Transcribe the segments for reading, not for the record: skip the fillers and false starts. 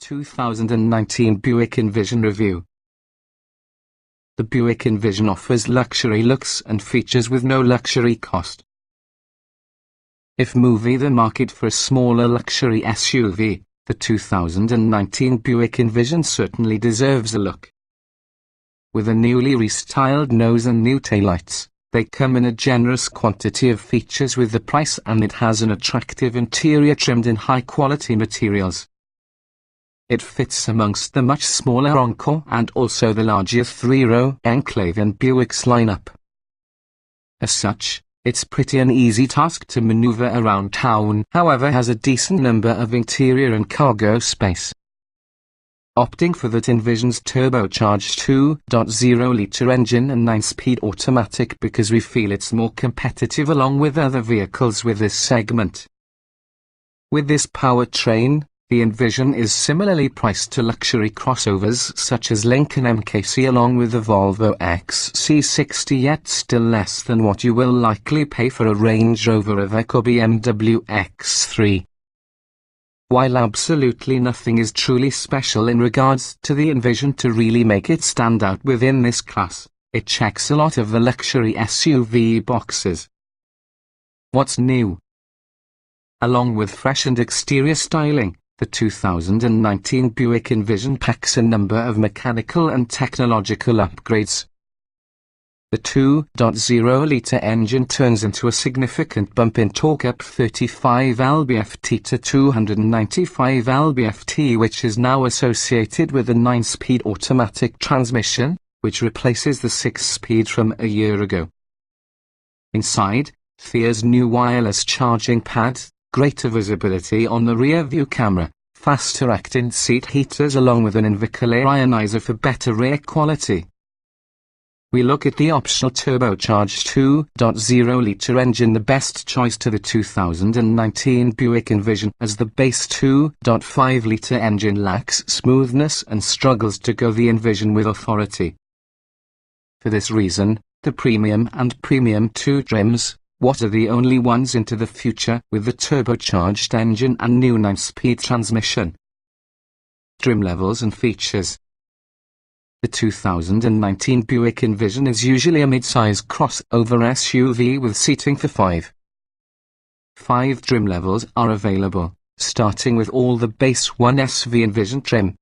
2019 Buick Envision Review. The Buick Envision offers luxury looks and features with no luxury cost. If moving the market for a smaller luxury SUV, the 2019 Buick Envision certainly deserves a look. With a newly restyled nose and new taillights, they come in a generous quantity of features with the price, and it has an attractive interior trimmed in high-quality materials. It fits amongst the much smaller Encore and also the larger 3-row Enclave in Buick's lineup. As such, it's pretty an easy task to maneuver around town, however has a decent number of interior and cargo space. Opting for that Envision's turbocharged 2.0-litre engine and 9-speed automatic because we feel it's more competitive along with other vehicles with this segment. With this powertrain, the Envision is similarly priced to luxury crossovers such as Lincoln MKC along with the Volvo XC60, yet still less than what you will likely pay for a Range Rover Evoque or BMW X3. While absolutely nothing is truly special in regards to the Envision to really make it stand out within this class, it checks a lot of the luxury SUV boxes. What's new? Along with freshened exterior styling, the 2019 Buick Envision packs a number of mechanical and technological upgrades. The 2.0-litre engine turns into a significant bump in torque, up 35 lb-ft to 295 lb-ft, which is now associated with a 9-speed automatic transmission, which replaces the 6-speed from a year ago. Inside, there's new wireless charging pad, greater visibility on the rear view camera, faster acting seat heaters along with an Intellilink ionizer for better rear quality. We look at the optional turbocharged 2.0-litre engine, the best choice to the 2019 Buick Envision, as the base 2.5-litre engine lacks smoothness and struggles to go the Envision with authority. For this reason, the Premium and Premium 2 trims, what are the only ones into the future with the turbocharged engine and new 9-speed transmission. Trim levels and features. The 2019 Buick Envision is usually a mid-size crossover SUV with seating for 5. 5 trim levels are available, starting with all the base 1SV Envision trim.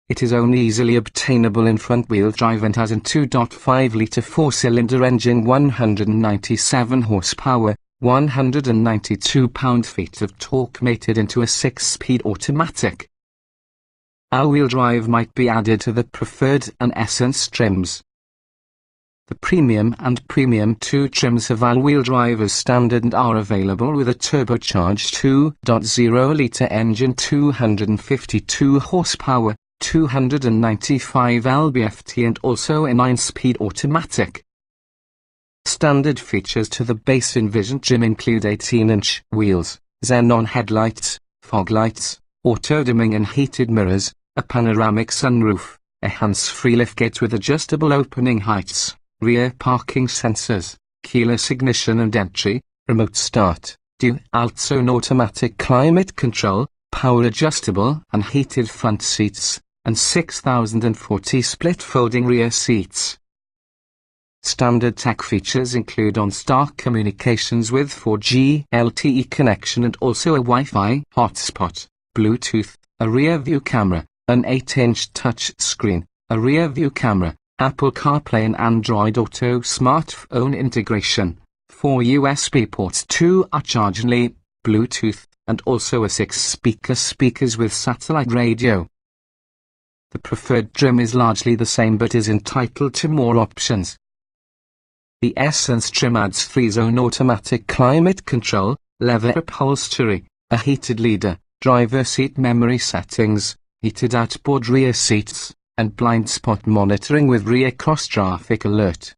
It is only easily obtainable in front-wheel drive and has a 2.5-litre 4-cylinder engine, 197 horsepower, 192 pound-feet of torque, mated into a 6-speed automatic. All-wheel drive might be added to the Preferred and Essence trims. The Premium and Premium 2 trims have all-wheel drive as standard and are available with a turbocharged 2.0-litre engine, 252 horsepower, 295 lb-ft and also a 9-speed automatic. Standard features to the base Envision trim include 18-inch wheels, xenon headlights, fog lights, auto-dimming and heated mirrors, a panoramic sunroof, a hands-free liftgate with adjustable opening heights, rear parking sensors, keyless ignition and entry, remote start, dual-zone automatic climate control, power adjustable and heated front seats, and 6,040 split folding rear seats. Standard tech features include OnStar communications with 4G LTE connection and also a Wi-Fi hotspot, Bluetooth, a rear view camera, an 8-inch touch screen, a rear view camera, Apple CarPlay and Android Auto smartphone integration, 4 USB ports, 2 charging, Bluetooth, and also a 6-speaker speakers with satellite radio. The preferred trim is largely the same but is entitled to more options. The Essence trim adds 3-zone automatic climate control, leather upholstery, a heated leader, driver seat memory settings, heated outboard rear seats, and blind spot monitoring with rear cross-traffic alert.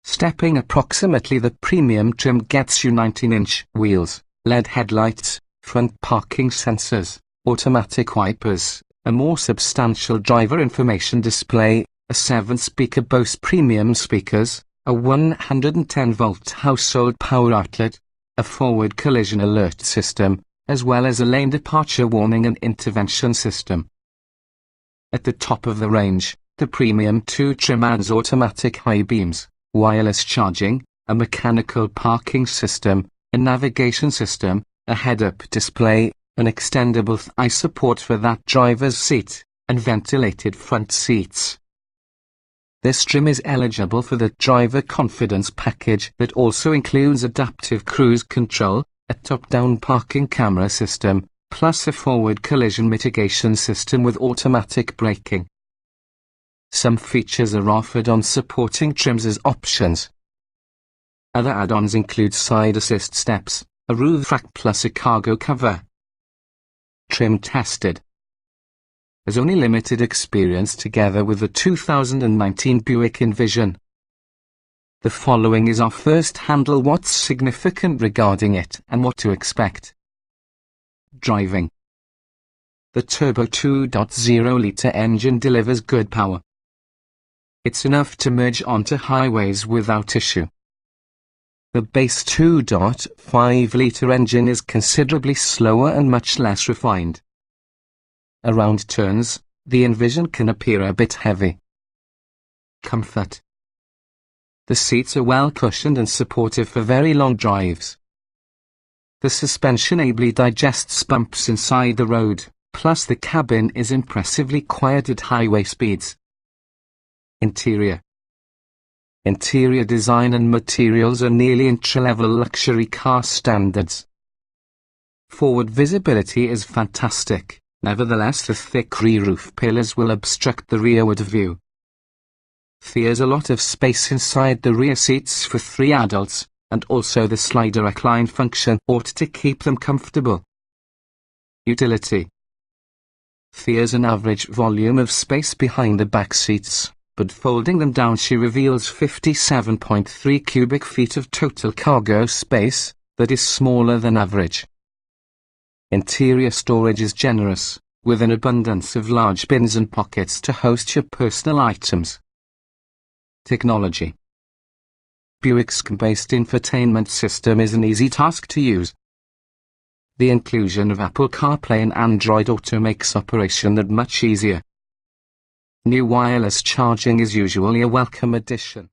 Stepping approximately, the Premium trim gets you 19-inch wheels, LED headlights, front parking sensors, automatic wipers, a more substantial driver information display, a 7-speaker Bose premium speakers, a 110-volt household power outlet, a forward collision alert system, as well as a lane departure warning and intervention system. At the top of the range, the Premium 2 trim adds automatic high beams, wireless charging, a mechanical parking system, a navigation system, a head-up display, an extendable thigh support for that driver's seat, and ventilated front seats. This trim is eligible for the Driver Confidence package that also includes adaptive cruise control, a top-down parking camera system, plus a forward collision mitigation system with automatic braking. Some features are offered on supporting trims as options. Other add-ons include side assist steps, a roof rack plus a cargo cover. Trim tested. There's only limited experience together with the 2019 Buick Envision. The following is our first handle what's significant regarding it and what to expect. Driving. The turbo 2.0-litre engine delivers good power. It's enough to merge onto highways without issue. The base 2.5-litre engine is considerably slower and much less refined. Around turns, the Envision can appear a bit heavy. Comfort. The seats are well cushioned and supportive for very long drives. The suspension ably digests bumps inside the road, plus the cabin is impressively quiet at highway speeds. Interior. Interior design and materials are nearly entry-level luxury car standards. Forward visibility is fantastic, nevertheless the thick rear roof pillars will obstruct the rearward view. There's a lot of space inside the rear seats for 3 adults, and also the slider recline function ought to keep them comfortable. Utility. There's an average volume of space behind the back seats, but folding them down she reveals 57.3 cubic feet of total cargo space, that is smaller than average. Interior storage is generous, with an abundance of large bins and pockets to host your personal items. Technology. Buick's CAN-based infotainment system is an easy task to use. The inclusion of Apple CarPlay and Android Auto makes operation that much easier. New wireless charging is usually a welcome addition.